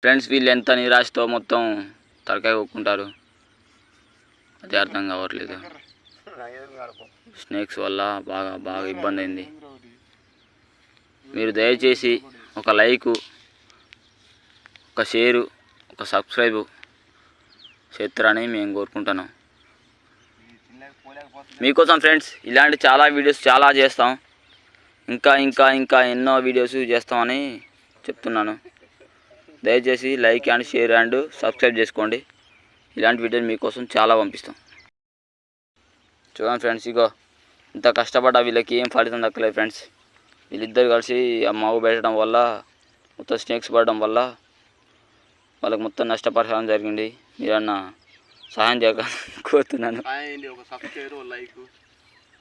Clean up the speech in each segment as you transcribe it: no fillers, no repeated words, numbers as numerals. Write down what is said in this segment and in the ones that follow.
Friends వీళ్ళు ఎంత నిరాశతో మొత్తం తలకాయ కొట్టుకుంటారు, అది అర్థం కావట్లేదు. స్నేక్స్ వల్ల బాగా ఇబ్బంది అయింది. మీరు దయచేసి ఒక లైకు, ఒక షేరు, ఒక సబ్స్క్రైబు చేస్తారని మేము కోరుకుంటున్నాం మీకోసం. ఫ్రెండ్స్ ఇలాంటి చాలా వీడియోస్ చాలా చేస్తాం, ఇంకా ఎన్నో వీడియోస్ చేస్తామని చెప్తున్నాను. దయచేసి like and share and subscribe చేసుకోండి. ఇలాంటి వీడియోలు మీకోసం చాలా పంపిస్తాం. చూడండి ఫ్రెండ్స్, ఇగో ఇంత కష్టపడ్డా వీళ్ళకి ఏం ఫలితం దక్కలేదు ఫ్రెండ్స్. వీళ్ళిద్దరు కలిసి ఆ మావు పెట్టడం వల్ల, మొత్తం స్నేక్స్ పడడం వల్ల వాళ్ళకి మొత్తం నష్టపరిహారం జరిగింది. మీరన్నా సహాయం చేయక కోరుతున్నాను.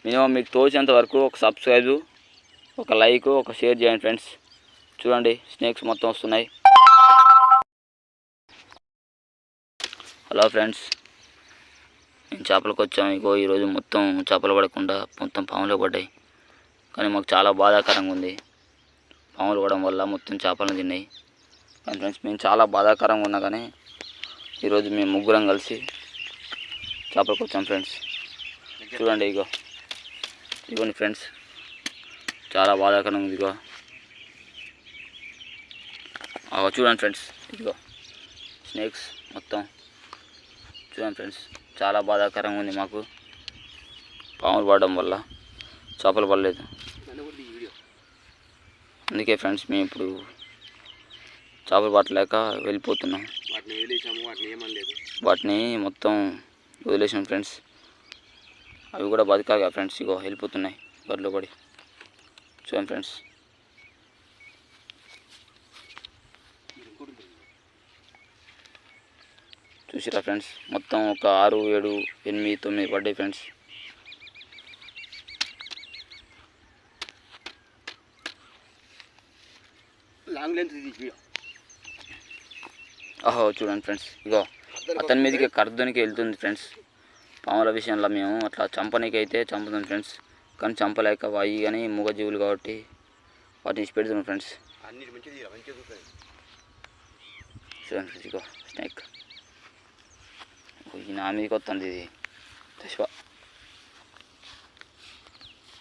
మినిమం మీకు తోచినంత వరకు ఒక సబ్స్క్రైబ్, ఒక లైక్, ఒక షేర్ చేయండి ఫ్రెండ్స్. చూడండి స్నేక్స్ మొత్తం వస్తున్నాయి. హలో ఫ్రెండ్స్, మేము చేపలకు వచ్చాము. ఇగో ఈరోజు మొత్తం చేపలు పడకుండా మొత్తం పాములు పడ్డాయి. కానీ మాకు చాలా బాధాకరంగా ఉంది. పాములు పడడం వల్ల మొత్తం చేపలను తిన్నాయి. కానీ ఫ్రెండ్స్ మేము చాలా బాధాకరంగా ఉన్నా కానీ ఈరోజు మేము ముగ్గురం కలిసి చేపలకు వచ్చాం ఫ్రెండ్స్. చూడండి ఇగోండి ఫ్రెండ్స్, చాలా బాధాకరంగా ఉంది. చూడండి ఫ్రెండ్స్, ఇదిగో స్నేక్స్ మొత్తం చూడండి ఫ్రెండ్స్, చాలా బాధాకరంగా ఉంది. మాకు పాములు పడడం వల్ల చేపలు పడలేదు. అందుకే ఫ్రెండ్స్ మేము ఇప్పుడు చేపలు పట్టలేక వెళ్ళిపోతున్నాం. వాటిని మొత్తం వదిలేసాం ఫ్రెండ్స్. అవి కూడా బతకాలి ఫ్రెండ్స్. ఇగో వెళ్ళిపోతున్నాయి బరిలో పడి. చూడండి ఫ్రెండ్స్, చూసిరా ఫ్రెండ్స్, మొత్తం ఒక 6, 7, 8, 9 పడ్డాయి ఫ్రెండ్స్. చూడండి ఫ్రెండ్స్, ఇగో అతని మీదకి కర్దనికి వెళ్తుంది ఫ్రెండ్స్. పాముల విషయంలో మేము అట్లా చంపనీకి అయితే చంపుతుంది ఫ్రెండ్స్, కానీ చంపలేక వాయి కానీ మూగజీవులు కాబట్టి వాటిని పెడుతున్నాం ఫ్రెండ్స్. చూడండి ఫ్రెండ్స్, ఇగో స్నేక్ నా మీదకి వస్తుంది ఇది.